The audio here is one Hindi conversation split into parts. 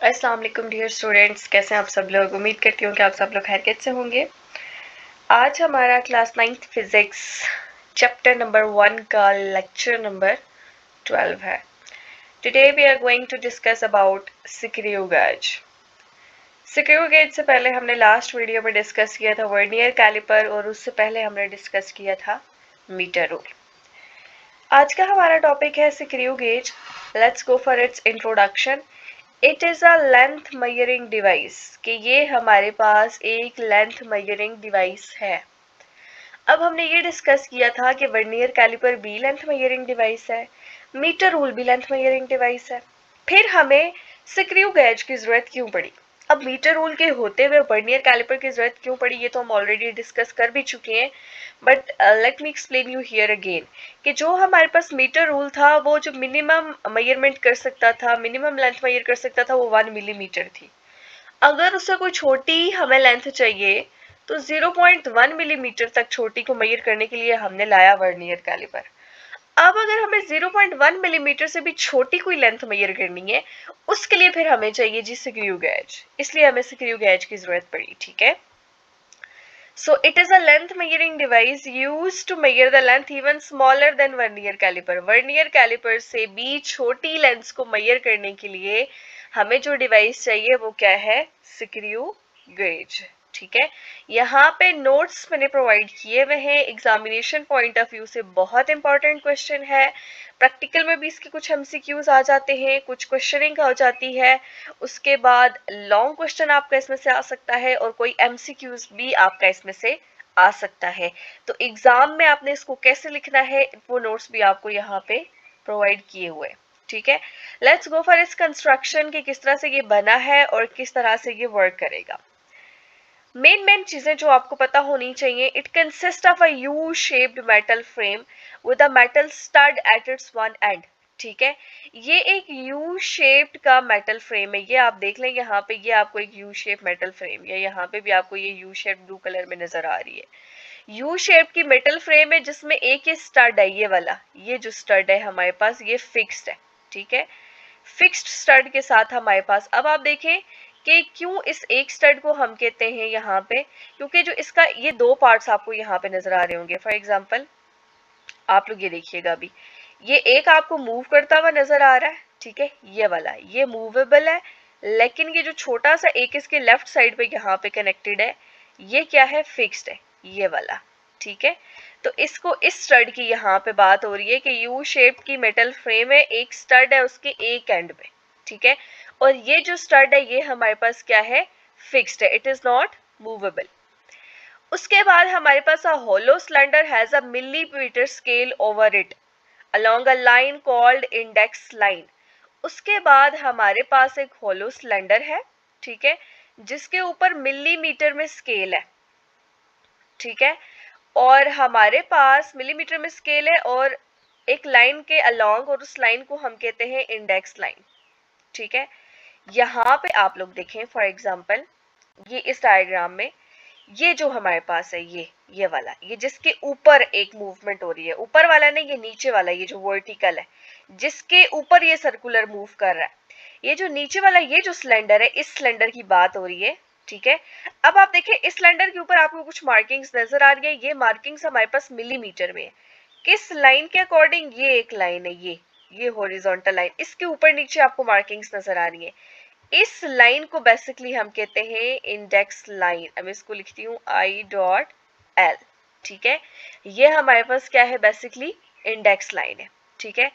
अस्सलाम वालेकुम डियर स्टूडेंट्स, कैसे हैं आप सब लोग। उम्मीद करती हूँ कि आप सब लोग खैरियत से होंगे। आज हमारा class 9th physics chapter number 1 का लेक्चर नंबर 12 है। Today we are going to discuss about screw gauge. Screw gauge से पहले हमने लास्ट वीडियो में डिस्कस किया था वर्नियर कैलिपर और उससे पहले हमने डिस्कस किया था मीटर रूल। आज का हमारा टॉपिक है screw gauge. Let's go for its introduction. It is a length measuring device कि ये हमारे पास एक लेंथ मेजरिंग डिवाइस है। अब हमने ये डिस्कस किया था कि वर्नियर कैलिपर भी लेंथ मेजरिंग डिवाइस है, मीटर रूल भी लेंथ मेजरिंग डिवाइस है। फिर हमें स्क्रू गेज की जरूरत क्यों पड़ी। अब मीटर रूल के होते हुए वर्नियर कैलिपर की जरूरत क्यों पड़ी ये तो हम ऑलरेडी डिस्कस कर भी चुके हैं, but let me explain you here again कि जो हमारे पास मीटर रूल था वो जो मिनिमम मेजरमेंट कर सकता था, मिनिमम लेंथ मेजर कर सकता था वो 1 मिलीमीटर थी। अगर उससे कोई छोटी हमें लेंथ चाहिए तो 0.1 मिलीमीटर तक छोटी को मेजर करने के लिए हमने लाया वर्नियर कैलिपर। अब अगर हमें 0.1 मिलीमीटर से भी छोटी कोई लेंथ मेजर करनी है उसके लिए फिर हमें चाहिए जी स्क्रू गेज, इसलिए हमें स्क्रू गेज की जरूरत पड़ी। ठीक है, so it is a length measuring device used to measure the length even smaller than vernier caliper। Vernier calliper से भी छोटी लेंथ को मेजर करने के लिए हमें जो डिवाइस चाहिए वो क्या है, स्क्रू गेज। ठीक है, यहाँ पे नोट्स मैंने प्रोवाइड किए हुए हैं, एग्जामिनेशन पॉइंट ऑफ व्यू से बहुत इंपॉर्टेंट क्वेश्चन है। प्रैक्टिकल में भी इसके कुछ एमसीक्यूज आ जाते हैं, कुछ क्वेश्चनिंग हो जाती है, उसके बाद लॉन्ग क्वेश्चन आपका इसमें से आ सकता है और कोई एमसीक्यूज भी आपका इसमें से आ सकता है। तो एग्जाम में आपने इसको कैसे लिखना है वो नोट्स भी आपको यहाँ पे प्रोवाइड किए हुए। ठीक है, लेट्स गो फॉर इस कंस्ट्रक्शन कि किस तरह से ये बना है और किस तरह से ये वर्क करेगा। मेन चीजें जो आपको पता होनी चाहिए, it consist of a U shaped metal frame with a metal stud at its one and. ठीक है, ये एक यू शेप्ड का मेटल फ्रेम है। ये आप देख लें यहाँ पे, ये आपको एक यू शेप मेटल फ्रेम है, यहाँ पे भी आपको ये यू शेप ब्लू कलर में नजर आ रही है। यू शेप की मेटल फ्रेम है जिसमें एक ये स्टड है, ये वाला, ये जो स्टड है हमारे पास ये फिक्स्ड है। ठीक है, फिक्स्ड स्टड के साथ हमारे पास, अब आप देखें कि क्यों इस एक स्टड को हम कहते हैं यहाँ पे, क्योंकि जो इसका ये दो पार्ट्स आपको यहाँ पे नजर आ रहे होंगे। फॉर एग्जांपल आप लोग ये देखिएगा अभी, ये एक आपको मूव करता हुआ नजर आ रहा है। ठीक है, ये वाला ये मूवेबल है, लेकिन ये जो छोटा सा एक इसके लेफ्ट साइड पे यहाँ पे कनेक्टेड है ये क्या है, फिक्स्ड है, ये वाला। ठीक है, तो इसको इस स्टड की यहाँ पे बात हो रही है कि यू शेप की मेटल फ्रेम है, एक स्टड है उसके एक एंड पे। ठीक है, और ये जो स्टड है ये हमारे पास क्या है, फिक्स्ड है, इट इज नॉट मूवेबल। उसके बाद हमारे पास a hollow cylinder has a millimetre scale over it along a line called index line। उसके बाद हमारे पास एक होलो सिलेंडर है, ठीक है, जिसके ऊपर मिलीमीटर में स्केल है। ठीक है, और हमारे पास मिलीमीटर में स्केल है और एक लाइन के अलोंग, और उस लाइन को हम कहते हैं इंडेक्स लाइन। ठीक है, यहाँ पे आप लोग देखें फॉर एग्जांपल, ये इस डायग्राम में ये जो हमारे पास है ये वाला, ये जिसके ऊपर एक मूवमेंट हो रही है, ऊपर वाला नहीं, ये नीचे वाला, ये जो वर्टिकल है जिसके ऊपर ये सर्कुलर मूव कर रहा है, ये जो नीचे वाला ये जो सिलेंडर है, इस सिलेंडर की बात हो रही है। ठीक है, अब आप देखें इस सिलेंडर के ऊपर आपको कुछ मार्किंग्स नजर आ रही है, ये मार्किंग्स हमारे पास मिलीमीटर में है। किस लाइन के अकॉर्डिंग, ये एक लाइन है, ये हॉरिजॉन्टल लाइन, इसके ऊपर नीचे आपको मार्किंग्स नजर आ रही है। इस लाइन को बेसिकली हम कहते हैं इंडेक्स लाइन। अब इसको लिखती हूँ आई डॉट एल। ठीक है, ये हमारे पास क्या है, बेसिकली इंडेक्स लाइन है। ठीक है,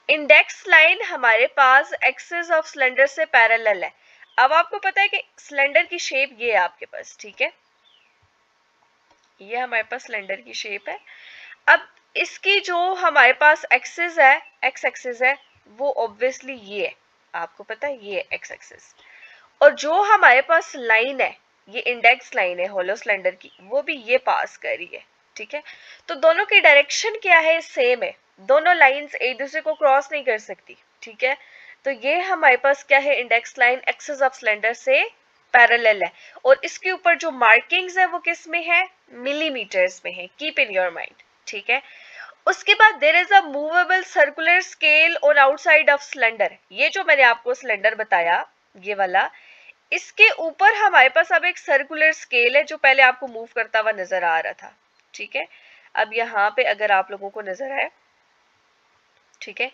इंडेक्स लाइन हमारे पास एक्सिस ऑफ सिलेंडर से पैरेलल है। अब आपको पता है कि सिलेंडर की शेप ये है आपके पास। ठीक है, ये हमारे पास सिलेंडर की शेप है। अब इसकी जो हमारे पास एक्सिस है, एक्स एक्सिस है, वो ऑब्वियसली ये है, आपको पता है ये एक्स एक्सिस, और जो हमारे पास लाइन है ये इंडेक्स लाइन है होलो सिलेंडर की, वो भी ये पास कर रही है। ठीक है, तो दोनों की डायरेक्शन क्या है, सेम है, दोनों लाइंस एक दूसरे को क्रॉस नहीं कर सकती। ठीक है, तो ये हमारे पास क्या है, index line axis of cylinder से पैरेलल है, और इसके ऊपर जो मार्किंग्स है वो किस में है, मिलीमीटर्स में है, कीप इन योर माइंड। ठीक है, उसके बाद there is a movable circular scale on outside of cylinder. ये जो मैंने आपको सिलेंडर बताया ये वाला, इसके ऊपर हमारे पास अब एक सर्कुलर स्केल है जो पहले आपको मूव करता हुआ नजर आ रहा था, ठीक है। अब यहाँ पे अगर आप लोगों को नजर आए, ठीक है,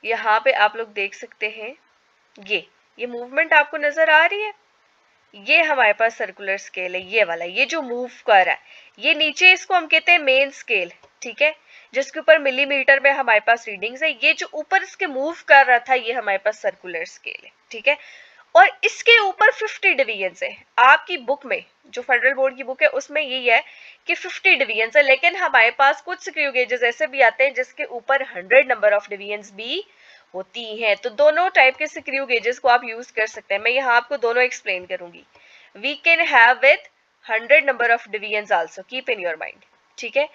यहाँ पे आप लोग देख सकते हैं ये मूवमेंट आपको नजर आ रही है। ये हमारे पास सर्कुलर स्केल है, ये वाला, ये जो मूव कर रहा है, ये नीचे इसको हम कहते हैं मेन स्केल, ठीक है, जिसके ऊपर मिलीमीटर में हमारे पास रीडिंग्स है। ये जो ऊपर इसके मूव कर रहा था, ये हमारे पास सर्कुलर स्केल है, ठीक है। और इसके ऊपर 50 डिवीजन्स है। आपकी बुक में, जो फेडरल बोर्ड की बुक है, उसमें यही है कि 50 डिवीजन्स है, लेकिन हमारे पास कुछ स्क्रू गेजेस ऐसे भी आते हैं जिसके ऊपर 100 नंबर ऑफ डिवीजन्स भी होती हैं। तो दोनों टाइप के स्क्रू गेजेस को आप यूज कर सकते हैं। मैं यहाँ आपको दोनों एक्सप्लेन करूंगी। We can have with 100 number of divisions also, keep in your mind, ठीक है।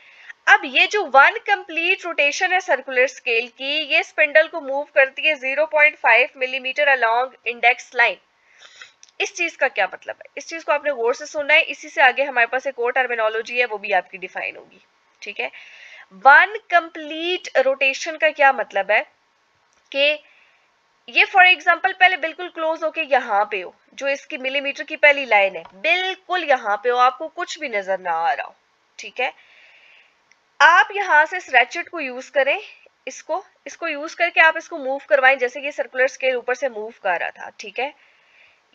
अब ये जो वन कंप्लीट रोटेशन है सर्कुलर स्केल की, ये स्पिंडल को मूव करती है 0.5 मिलीमीटर अलोंग इंडेक्स लाइन। इस चीज का क्या मतलब है, इस चीज को आपने गौर से सुनना है। इसी से आगे हमारे पास एक और टर्मिनोलॉजी है, वो भी आपकी डिफाइन होगी, ठीक है। वन कंप्लीट रोटेशन का क्या मतलब है कि ये फॉर एग्जांपल पहले बिल्कुल क्लोज होके यहाँ पे हो, जो इसकी मिलीमीटर की पहली लाइन है, बिल्कुल यहाँ पे हो, आपको कुछ भी नजर ना आ रहा हो, ठीक है। आप यहाँ से इस रैचेट को यूज करें, इसको यूज करके आप इसको मूव करवाएं, जैसे कि सर्कुलर स्केल ऊपर से मूव कर रहा था, ठीक है।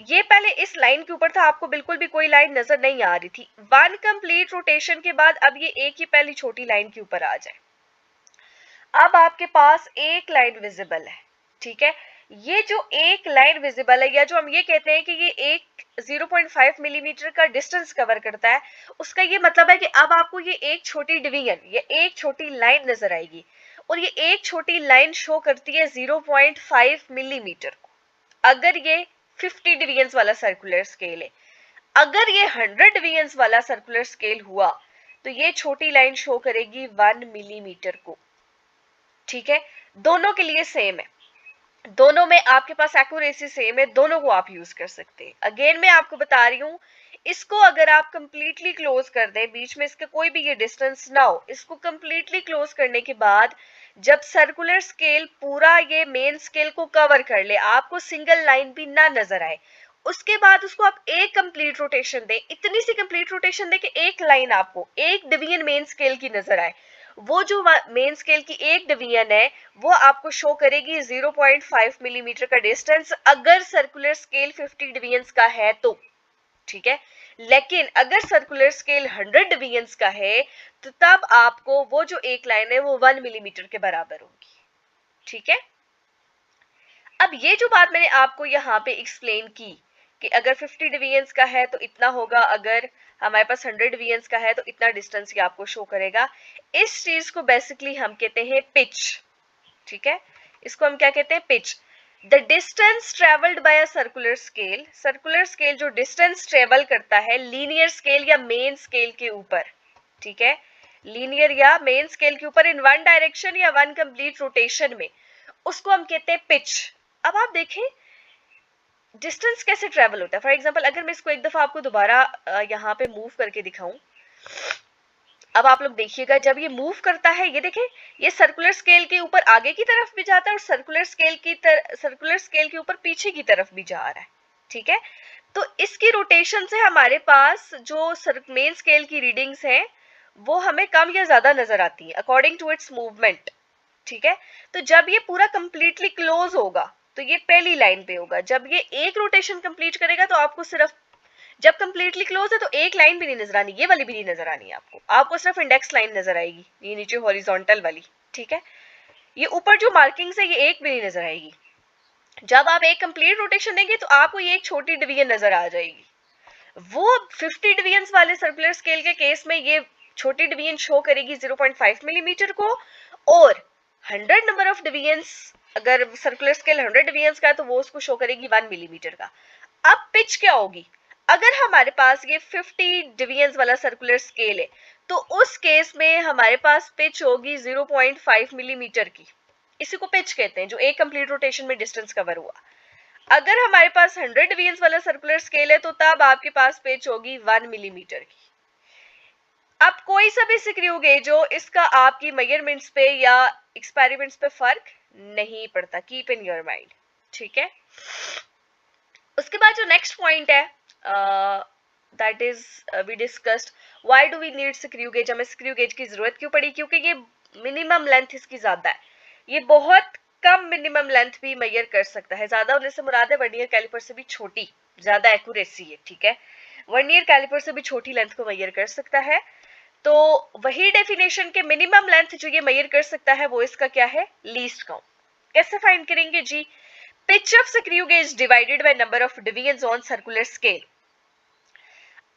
ये पहले इस लाइन के ऊपर था, आपको बिल्कुल भी कोई लाइन नजर नहीं आ रही थी। वन कंप्लीट रोटेशन के बाद अब ये एक ही पहली छोटी लाइन के ऊपर आ जाए। अब आपके पास एक लाइन विजिबल है, ठीक है। ये जो एक लाइन विजिबल है, या जो हम ये कहते हैं कि ये एक 0.5 मिलीमीटर का डिस्टेंस कवर करता है, उसका ये मतलब है कि अब आपको ये एक छोटी डिवीजन, ये एक छोटी लाइन नजर आएगी, और ये एक छोटी लाइन शो करती है 0.5 मिलीमीटर को। अगर ये 50 डिवीजन्स वाला सर्कुलर स्केल है, अगर ये 100 डिवीजन्स वाला सर्कुलर स्केल हुआ, तो ये छोटी लाइन शो करेगी 1 मिलीमीटर को, ठीक है। दोनों के लिए सेम है, दोनों में आपके पास एक्यूरेसी सेम है, दोनों को आप यूज कर सकते हैं। अगेन मैं आपको बता रही हूं, इसको अगर आप कंप्लीटली क्लोज कर दें, बीच में इसके कोई भी ये डिस्टेंस ना हो, इसको कंप्लीटली क्लोज करने के बाद जब सर्कुलर स्केल पूरा ये मेन स्केल को कवर कर ले, आपको सिंगल लाइन भी ना नजर आए, उसके बाद उसको आप एक कंप्लीट रोटेशन दें, इतनी सी कंप्लीट रोटेशन दें कि एक लाइन आपको, एक डिवीजन मेन स्केल की नजर आए। वो जो मेन स्केल की एक डिवीजन है, वो आपको शो करेगी 0.5 मिलीमीटर का डिस्टेंस, अगर सर्कुलर स्केल 50 डिवीजन्स का है तो, ठीक है। लेकिन अगर सर्कुलर स्केल 100 डिवीजन्स का है, तो तब आपको वो जो एक लाइन है वो 1 मिलीमीटर के बराबर होगी, ठीक है। अब ये जो बात मैंने आपको यहाँ पे एक्सप्लेन की कि अगर 50 डिवीजन्स का है तो इतना होगा, अगर हमारे पास 100 डिवीजन्स का है तो इतना डिस्टेंस ये आपको शो करेगा। इस चीज को बेसिकली हम कहते हैं पिच, ठीक है। इसको हम क्या कहते हैं, pitch. The distance travelled by a circular scale, circular scale जो डिस्टेंस ट्रेवल करता है लीनियर स्केल या मेन स्केल के ऊपर, ठीक है, लीनियर या मेन स्केल के ऊपर इन वन डायरेक्शन या वन कंप्लीट रोटेशन में, उसको हम कहते हैं पिच। अब आप देखें डिस्टेंस कैसे ट्रेवल होता है। फॉर एग्जांपल अगर मैं इसको एक दफा आपको दोबारा यहाँ पे मूव करके दिखाऊं, अब आप लोग देखिएगा, जब ये मूव करता है, ये देखें, ये सर्कुलर स्केल के ऊपर आगे की तरफ भी जाता है और सर्कुलर स्केल के ऊपर पीछे की तरफ भी जा रहा है, ठीक है। तो इसकी रोटेशन से हमारे पास जो मेन स्केल की रीडिंग्स हैं वो हमें कम या ज्यादा नजर आती है अकॉर्डिंग टू इट्स मूवमेंट, ठीक है। तो जब ये पूरा कंप्लीटली क्लोज होगा तो ये पहली लाइन पे होगा, जब ये एक रोटेशन कंप्लीट करेगा तो आपको सिर्फ, जब कंप्लीटली क्लोज है तो एक लाइन भी नहीं नजर आनी, ये वाली भी नहीं नजर आनी आपको सिर्फ इंडेक्स लाइन नजर आएगी, ये नीचे हॉरिजॉन्टल वाली, ठीक है। ये ऊपर जो मार्किंग्स है ये एक भी नहीं नजर आएगी। जब आप एक कंप्लीट रोटेशन देंगे तो आपको ये एक छोटी डिवीजन नजर आ जाएगी। वो 50 डिवीजन्स वाले सर्कुलर स्केल के केस में ये छोटी डिवीजन शो करेगी 0.5 मिलीमीटर को, और 100 नंबर ऑफ डिवीजन्स, अगर सर्कुलर स्केल 100 डिवीजन्स का है तो वो उसको शो करेगी 1 मिलीमीटर का। अब पिच क्या होगी, अगर हमारे पास ये 50 डिवीजन्स वाला सर्कुलर स्केल है तो उस केस में हमारे पास पिच होगी 0.5 मिलीमीटर की, इसी को पिच कहते हैं, जो एक कंप्लीट रोटेशन में डिस्टेंस कवर हुआ। अगर हमारे पास 100 डिवीजन्स वाला सर्कुलर स्केल है तो तब आपके पास पिच होगी 1 मिलीमीटर की। अब कोई सा भी स्क्रू गेज हो, इसका आपकी मेजरमेंट्स पे या एक्सपेरिमेंट्स पे फर्क नहीं पड़ता, कीप इन योर माइंड, ठीक है। उसके बाद जो नेक्स्ट पॉइंट है that is we discussed why do we need screw gauge, हमें स्क्रू गेज की जरूरत क्यों पड़ी, क्योंकि ये मिनिमम लेंथ इसकी ज्यादा है, ये बहुत कम मिनिमम लेंथ भी मेजर कर सकता है, ज्यादा होने से मुराद है वर्नियर कैलिपर से भी छोटी, ज्यादा एक्यूरेसी है, ठीक है, वर्नियर कैलिपर से भी छोटी लेंथ को मेजर कर सकता है। तो वही डेफिनेशन के मिनिमम लेंथ जो ये मेजर कर सकता है वो इसका क्या है, लीस्ट काउंट। कैसे फाइंड करेंगे जी, pitch of screw gauge divided by number of divisions on circular scale।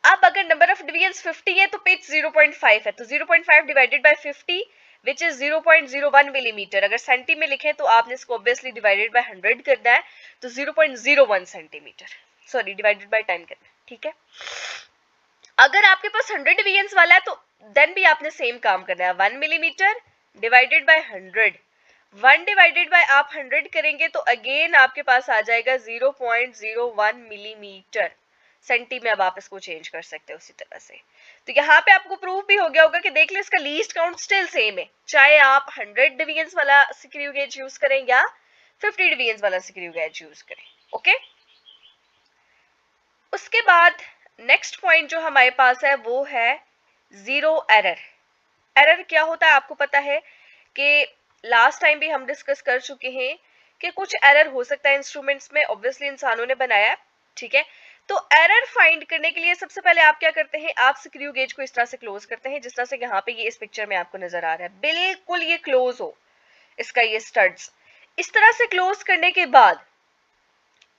अब अगर नंबर ऑफ डिवीजन्स 50 है तो पिच 0.5 है, तो 0.5 divided by 50 which is 0.01 millimetre. अगर सेंटी में लिखें तो आपने इसको ऑब्वियसली डिवाइडेड बाय 100 करना है, तो 0.01 सेंटीमीटर, सॉरी डिवाइडेड बाय 10 करना है, ठीक है। अगर आपके पास 100 डिवीजन्स वाला है तो देन भी आपने सेम काम करना है, 1 millimetre divided by 100, 1 divided by आप 100 करेंगे तो अगेन आपके पास आ जाएगा 0.01 मिलीमीटर। सेंटी में अब आप इसको चेंज कर सकते हो उसी तरह से। तो यहाँ पे आपको प्रूफ भी हो गया होगा कि देख लो इसका लीस्ट काउंट स्टिल सेम है, चाहे आप 100 डिवीजन्स वाला स्क्रू गेज यूज करें या 50 डिवीजन्स वाला स्क्रू गेज यूज करें, ओके। उसके बाद नेक्स्ट पॉइंट जो हमारे पास है वो है जीरो एरर। एरर क्या होता है आपको पता है कि लास्ट टाइम भी हम डिस्कस कर चुके हैं कि कुछ एरर हो सकता है इंस्ट्रूमेंट्स में, ऑब्वियसली इंसानों ने बनाया, ठीक है। तो एरर फाइंड करने के लिए सबसे पहले आप क्या करते हैं, आप स्क्रू गेज को इस तरह से क्लोज करते हैं जिस तरह से यहाँ पे ये इस पिक्चर में आपको नजर आ रहा है, बिल्कुल ये क्लोज हो इसका ये स्टड्स। इस तरह से क्लोज करने के बाद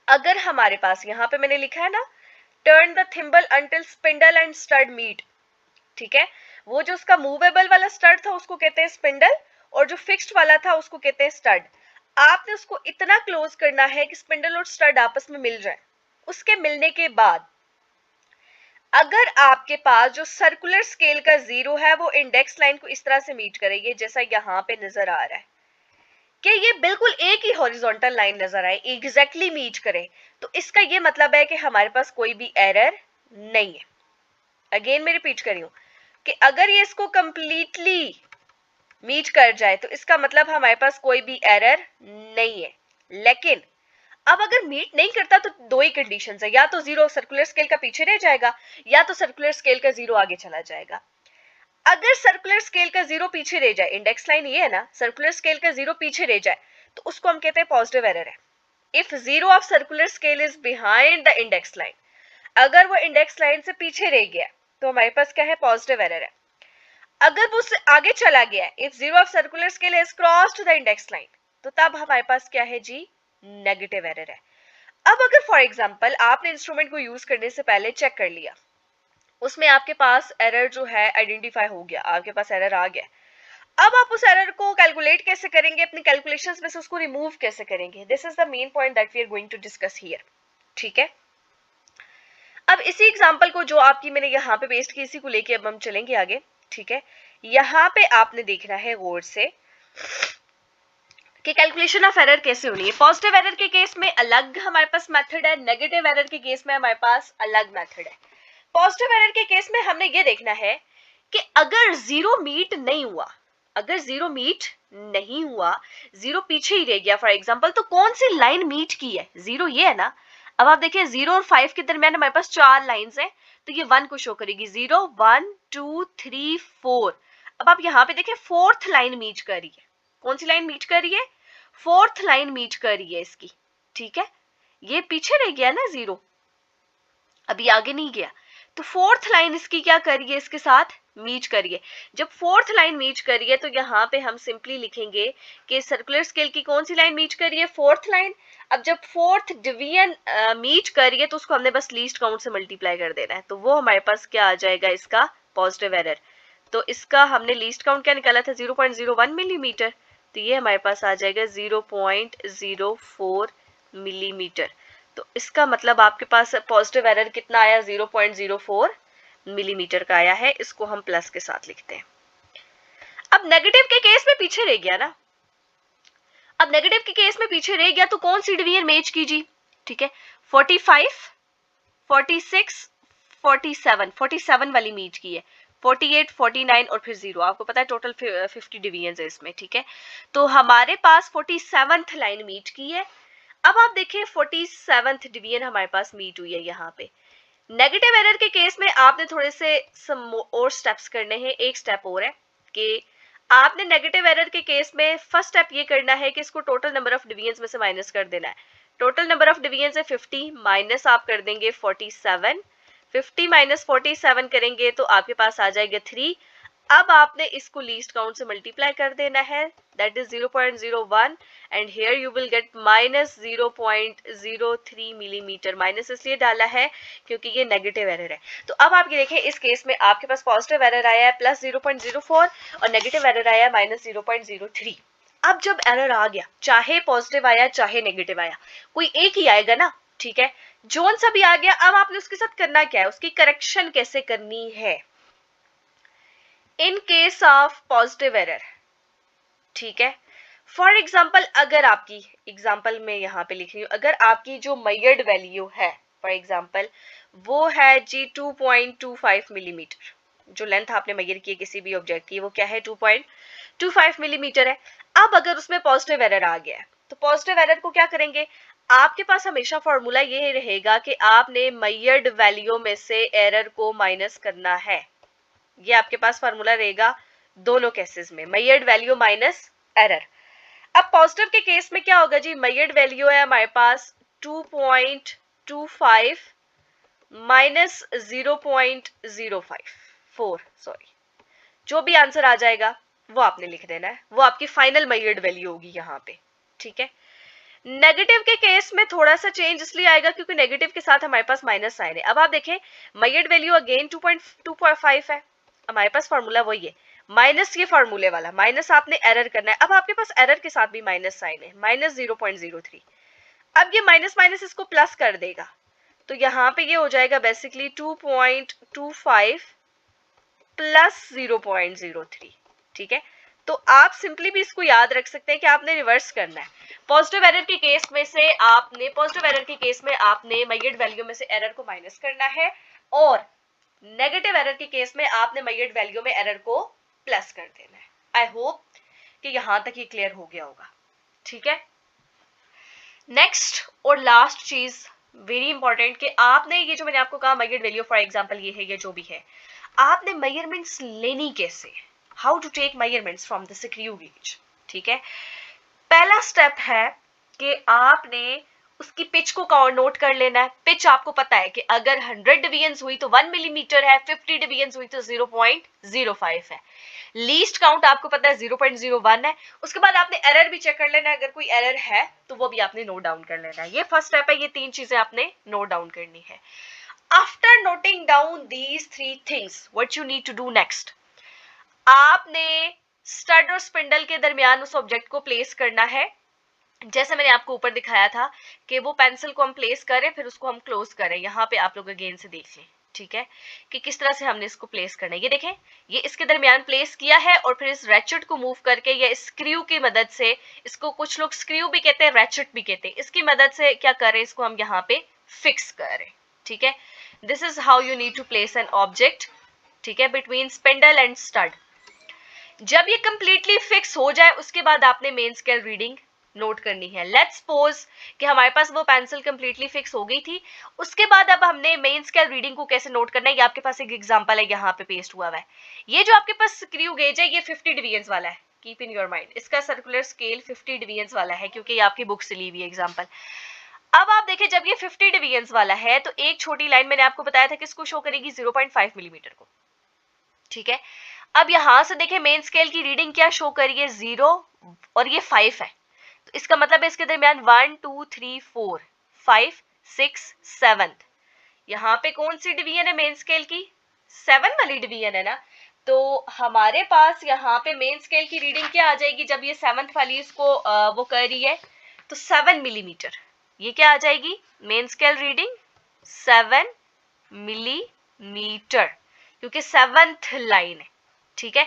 अगर हमारे पास यहाँ पे मैंने लिखा है ना, turn the thimble until spindle and stud meet, ठीक है, वो जो उसका मूवेबल वाला स्टड था उसको कहते हैं स्पिंडल, और जो फिक्स्ड वाला था उसको कहते हैं स्टड। आपने उसको इतना क्लोज करना है कि स्पिंडल और स्टड आपस में मिल जाए। उसके मिलने के बाद अगर आपके पास जो सर्कुलर स्केल का जीरो है वो इंडेक्स लाइन को इस तरह से मीट करेगी जैसा यहाँ पे नजर आ रहा है कि ये बिल्कुल एक ही हॉरिजॉन्टल लाइन नजर आए, एग्जैक्टली मीट करे, तो इसका ये मतलब है कि हमारे पास कोई भी एरर नहीं है। अगेन मैं रिपीट कर रही हूं कि अगर ये इसको कंप्लीटली मीट कर जाए तो इसका मतलब हमारे पास कोई भी एरर नहीं है। लेकिन अब अगर मीट नहीं करता तो दो ही कंडीशन है, या तो जीरो सर्कुलर स्केल का पीछे रह जाएगा या तो सर्कुलर स्केल का जीरो आगे चला जाएगा। अगर सर्कुलर स्केल का जीरो पीछे रह जाए, इंडेक्स लाइन ये है ना, सर्कुलर स्केल का जीरो पीछे रह जाए तो उसको हम कहते हैं पॉजिटिव एरर है। If zero of circular scale is behind the index line, अगर वो इंडेक्स लाइन से पीछे रह गया तो हमारे पास क्या है, पॉजिटिव एरर है। अगर वो उससे आगे चला गया, if zero of circular scale has crossed the index line, तो तब हमारे पास क्या है जी, नेगेटिव एरर है। अब अगर फॉर एग्जांपल आपने इंस्ट्रूमेंट को यूज करने से पहले चेक कर लिया, उसमें आपके पास एरर जो है आइडेंटिफाई हो गया, आपके पास एरर आ गया, अब आप उस एरर को कैलकुलेट कैसे करेंगे, अपनी कैलकुलेशंस में से उसको रिमूव कैसे करेंगे, this is the main point that we are going to discuss here, ठीक है। अब इसी एग्जांपल को जो आपकी मैंने यहाँ पे पेस्ट की, इसी को लेके अब हम चलेंगे आगे, ठीक है। यहाँ पे आपने देखना है गौर से कि कैलकुलेशन ऑफ एरर कैसे होनी है। पॉजिटिव एरर के केस में अलग हमारे पास मेथड है, नेगेटिव एरर के केस में हमारे पास अलग मेथड है। पॉजिटिव एरर के केस में हमने ये देखना है कि अगर जीरो मीट नहीं हुआ, अगर जीरो मीट नहीं हुआ, जीरो पीछे ही रह गया फॉर एग्जांपल, तो कौन सी लाइन मीट की है, जीरो ये है ना। अब आप देखिए 0 और 5 के दरमियान हमारे पास 4 लाइंस हैं, तो ये 1 को शो करेगी, 0 1 2 3 4। अब आप यहाँ पे देखिए फोर्थ लाइन मीट कर रही है, कौन सी लाइन मीट कर रही है, फोर्थ लाइन मीट कर रही है इसकी, ठीक है। ये पीछे रह गया ना जीरो, अभी आगे नहीं गया, तो फोर्थ लाइन इसकी क्या करिए, इसके साथ मीट करिए। जब फोर्थ लाइन मीट करिए तो यहाँ पे हम सिंपली लिखेंगे कि सर्कुलर स्केल की कौन सी लाइन मीट करिए, फोर्थ लाइन। अब जब फोर्थ डिवीजन मीट करिए तो उसको हमने बस लीस्ट काउंट से मल्टीप्लाई कर देना है, तो वो हमारे पास क्या आ जाएगा, इसका पॉजिटिव एरर। तो इसका हमने लीस्ट काउंट क्या निकाला था, 0.01 मिलीमीटर, तो ये हमारे पास आ जाएगा 0.04 मिलीमीटर। तो इसका मतलब आपके पास पॉजिटिव एरर कितना आया, 0.04 मिलीमीटर का आया है, इसको हम प्लस के साथ लिखते हैं। अब नेगेटिव के केस में पीछे रह गया ना, अब नेगेटिव के केस में पीछे रह गया तो कौन सी डिवीजन मैच कीजिए, ठीक है, 45 46 47 वाली मीट की है, 48 49 और फिर 0, आपको पता है टोटल 50 डिवीजन है इसमें, ठीक है। तो हमारे पास 47th लाइन मीट की है। अब आप देखिए 47th डिवीजन हमारे पास मीट हुई है यहाँ पे। नेगेटिव एरर के केस में आपने थोड़े से और स्टेप्स करने हैं। एक स्टेप और है कि आपने नेगेटिव एरर के केस में फर्स्ट स्टेप ये करना है कि इसको टोटल नंबर ऑफ डिवीजन्स में से माइनस कर देना है। टोटल नंबर ऑफ डिवीजन्स है 50, माइनस आप कर देंगे 47। 50 माइनस 47 करेंगे तो आपके पास आ जाएगा 3। अब आपने इसको लीस्ट काउंट से मल्टीप्लाई कर देना है, that is 0.01 and here you will get minus 0.03 millimetre. Minus इसलिए डाला है क्योंकि ये नेगेटिव एरर है। तो अब आप ये देखें, इस केस में आपके पास पॉजिटिव एरर आया है प्लस 0.04 और नेगेटिव एरर आया है माइनस 0.03। अब जब एरर आ गया, चाहे पॉजिटिव आया चाहे नेगेटिव आया, कोई एक ही आएगा ना, ठीक है। जोन सा भी आ गया, अब आपने उसके साथ करना क्या है, उसकी करेक्शन कैसे करनी है। In case of positive error, ठीक है, फॉर एग्जाम्पल अगर आपकी एग्जाम्पल में यहाँ पे लिख रही हूँ, अगर आपकी जो मेजर्ड वैल्यू है फॉर एग्जाम्पल वो है जी 2.25 मिलीमीटर, जो लेंथ आपने मेजर की है किसी भी ऑब्जेक्ट की वो क्या है 2.25 मिलीमीटर है। अब अगर उसमें पॉजिटिव एरर आ गया है तो पॉजिटिव एरर को क्या करेंगे, आपके पास हमेशा फॉर्मूला ये रहेगा कि आपने मेजर्ड वैल्यू में से एरर को माइनस करना है। ये आपके पास फॉर्मूला रहेगा दोनों केसेस में, मेजर्ड वैल्यू माइनस एरर। अब पॉजिटिव के केस में क्या होगा जी, मेजर्ड वैल्यू है हमारे पास 2.25 माइनस 0.054, सॉरी, जो भी आंसर आ जाएगा वो आपने लिख देना है, वो आपकी फाइनल मेजर्ड वैल्यू होगी यहाँ पे, ठीक है। नेगेटिव के केस में थोड़ा सा चेंज इसलिए आएगा क्योंकि नेगेटिव के साथ हमारे पास माइनस साइन है। अब आप देखें मेजर्ड वैल्यू अगेन 2.5 है, हमारे पास फॉर्मूला वही है माइनस, ये फॉर्मूले वाला माइनस आपने एरर करना है। अब आपके पास एरर के साथ भी माइनस साइन है, माइनस 0.03। अब ये माइनस माइनस इसको प्लस कर देगा, तो यहाँ पे ये हो जाएगा बेसिकली 2.25 प्लस 0.03, ठीक है। तो आप सिंपली भी इसको याद रख सकते हैं कि आपने रिवर्स करना है। पॉजिटिव एरर के केस में से आपने मेजर्ड वैल्यू में से एरर को माइनस करना है और नेगेटिव एरर के केस में आपने मेजर्ड वैल्यू में एरर को प्लस कर देना है। आई होप कि यहां तक ये क्लियर हो गया होगा, ठीक है। नेक्स्ट और लास्ट चीज वेरी इंपॉर्टेंट कि आपने ये जो मैंने आपको कहा मेजर्ड वैल्यू फॉर एग्जांपल ये है, ये जो भी है, आपने मेजरमेंट्स लेनी कैसे, how to take measurements from the screw gauge, ठीक है। पहला स्टेप है कि आपने उसकी पिच को नोट कर लेना है। पिच आपको पता है कि अगर 100 डिवीजन्स हुई तो 1 मिलीमीटर है, 50 डिवीजन्स हुई तो 0.05 है। लीस्ट काउंट आपको पता है 0.01 है। उसके बाद आपने एरर भी चेक कर लेना है, अगर कोई एरर है तो वो भी आपने नोट डाउन कर लेना है। ये फर्स्ट स्टेप है, ये 3 चीजें आपने नोट डाउन करनी है। After noting down these 3 things, what you need to do next, आपने स्टड और स्पिंडल के दरमियान उस ऑब्जेक्ट को प्लेस करना है। जैसे मैंने आपको ऊपर दिखाया था कि वो पेंसिल को हम प्लेस करें फिर उसको हम क्लोज करें, यहाँ पे आप लोग अगेन से देख लें, ठीक है, कि किस तरह से हमने इसको प्लेस करना है। ये देखें, ये इसके दरमियान प्लेस किया है और फिर इस रैचेट को मूव करके या स्क्रू की मदद से, इसको कुछ लोग स्क्रू भी कहते हैं रैचेट भी कहते हैं, इसकी मदद से क्या करें, इसको हम यहाँ पे फिक्स करें, ठीक है। This is how you need to place an object, ठीक है, बिटवीन स्पिंडल एंड स्टड। जब ये कंप्लीटली फिक्स हो जाए उसके बाद आपने मेन स्केल रीडिंग नोट करनी है। लेट्स सपोज कि हमारे पास वो पेंसिल कंप्लीटली फिक्स हो गई थी, उसके बाद अब हमने मेन स्केल रीडिंग को कैसे नोट करना है, ये आपके पास एक एग्जांपल है यहाँ पे पेस्ट हुआ है। ये जो आपके पास स्क्रू गेज है ये 50 डिवीजन्स वाला है, कीप इन योर माइंड, इसका सर्कुलर स्केल 50 डिवीजन्स वाला है क्योंकि ये आपकी बुक से ली हुई है एग्जाम्पल। अब आप देखिए जब ये 50 डिवीजन्स वाला है तो एक छोटी लाइन मैंने आपको बताया था कि इसको शो करेगी 0.5 मिलीमीटर को, ठीक है। अब यहां से देखें मेन स्केल की रीडिंग क्या शो करिए 0 और ये 5 है, तो इसका मतलब है इसके दरमियान 1 2 3 4 5 6 7, यहाँ पे कौन सी डिवीजन है मेन स्केल की, 7 वाली डिवीजन है ना। तो हमारे पास यहाँ पे मेन स्केल की रीडिंग क्या आ जाएगी जब ये 7th वाली इसको वो कर रही है, तो 7 मिलीमीटर, ये क्या आ जाएगी मेन स्केल रीडिंग 7 मिलीमीटर क्योंकि 7th लाइन है, ठीक है।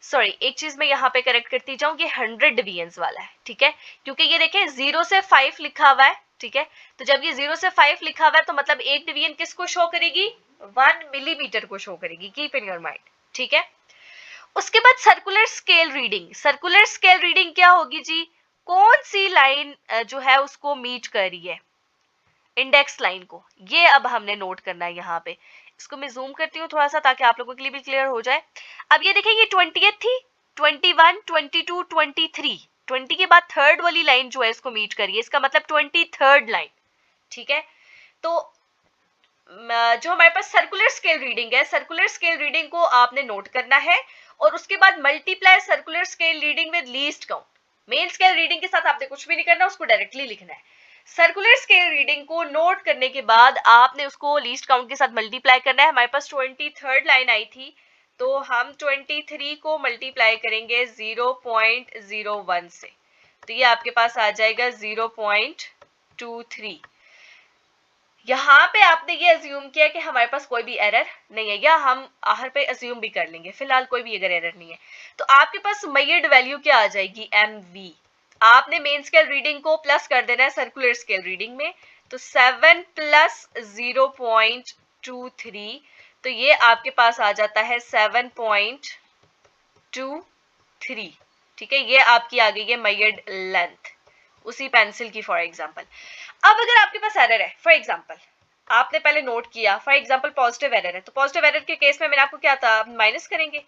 सॉरी एक चीज मैं यहाँ पे करेक्ट करती जाऊं, ये 100 डिवीजन्स वाला है, ठीक है, क्योंकि ये देखें 0 से 5 लिखा हुआ है, ठीक है। तो जब ये 0 से 5 लिखा हुआ है तो मतलब एक डिवीजन किसको शो करेगी, 1 मिलीमीटर को शो करेगी, कीप इन योर माइंड, ठीक है। उसके बाद circular scale reading, circular scale reading क्या होगी जी, कौन सी लाइन जो है उसको मीट कर रही है, इंडेक्स लाइन को, ये अब हमने नोट करना है यहाँ पे। इसको मैं जूम करती हूँ थोड़ा सा ताकि आप लोगों के लिए भी क्लियर हो जाए। अब ये देखिए, ये 20th थी, 21, 22, 23, 20 के बाद थर्ड वाली लाइन जो है इसको मीट करिए, इसका मतलब 23rd लाइन, ठीक है। तो जो हमारे पास सर्कुलर स्केल रीडिंग है, सर्कुलर स्केल रीडिंग को आपने नोट करना है और उसके बाद multiply circular scale reading with least count. Main scale reading के साथ आपने कुछ भी नहीं करना, उसको डायरेक्टली लिखना है। सर्कुलर स्केल रीडिंग को नोट करने के बाद आपने उसको लीस्ट काउंट के साथ मल्टीप्लाई करना है। हमारे पास 23rd लाइन आई थी, तो हम 23 को मल्टीप्लाई करेंगे 0.01 से, तो ये आपके पास आ जाएगा 0.23। यहाँ पे आपने ये अज्यूम किया कि हमारे पास कोई भी एरर नहीं है, या हम आखिर पे अज्यूम भी कर लेंगे, फिलहाल कोई भी अगर एरर नहीं है तो आपके पास मेजर्ड वैल्यू क्या आ जाएगी, MV। आपने मेन स्केल रीडिंग को प्लस कर देना है सर्कुलर स्केल रीडिंग में, तो 7 प्लस 0.23, तो ये आपके पास आ जाता है 7.23, ठीक है। ये आपकी आ गई है मेजर्ड लेंथ उसी पेंसिल की, फॉर एग्जाम्पल। अब अगर आपके पास एरर है, फॉर एग्जाम्पल आपने पहले नोट किया, फॉर एग्जाम्पल पॉजिटिव एरर है, तो पॉजिटिव एरर के केस में मैंने आपको क्या था, माइनस करेंगे।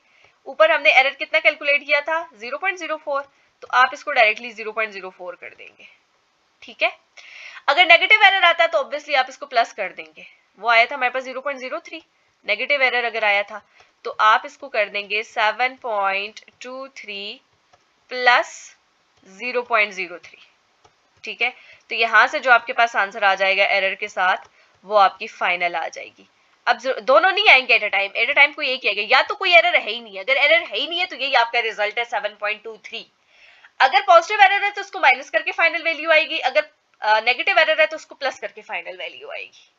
ऊपर हमने एरर कितना कैलकुलेट किया था, 0.04, तो आप इसको डायरेक्टली 0.04 कर देंगे, ठीक है। अगर नेगेटिव एरर आता है तो ऑब्वियसली आप इसको प्लस कर देंगे। वो आया था हमारे पास 0.03, नेगेटिव एरर अगर आया था तो आप इसको कर देंगे 7.23 प्लस 0.03, ठीक है। तो यहां से जो आपके पास आंसर आ जाएगा एरर के साथ, वो आपकी फाइनल आ जाएगी। अब दोनों नहीं आएंगे एट अ टाइम कोई एक आएगा, या तो कोई एरर है ही नहीं है, अगर एरर है ही नहीं है तो यही आपका रिजल्ट है 7.23। अगर पॉजिटिव एरर है तो उसको माइनस करके फाइनल वैल्यू आएगी, अगर नेगेटिव एरर है तो उसको प्लस करके फाइनल वैल्यू आएगी,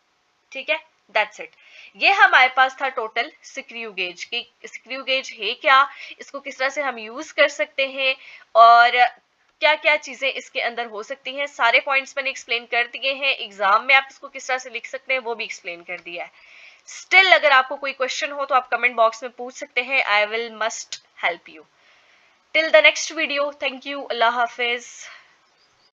ठीक है। That's it. ये हमारे पास था टोटल स्क्रू गेज की, स्क्रू गेज है क्या, इसको किस तरह से हम यूज कर सकते हैं और क्या क्या चीजें इसके अंदर हो सकती हैं, सारे पॉइंट्स मैंने एक्सप्लेन कर दिए हैं। एग्जाम में आप इसको किस तरह से लिख सकते हैं वो भी एक्सप्लेन कर दिया है। स्टिल अगर आपको कोई क्वेश्चन हो तो आप कमेंट बॉक्स में पूछ सकते हैं, I will must help you. Till the next video, thank you, Allah Hafiz.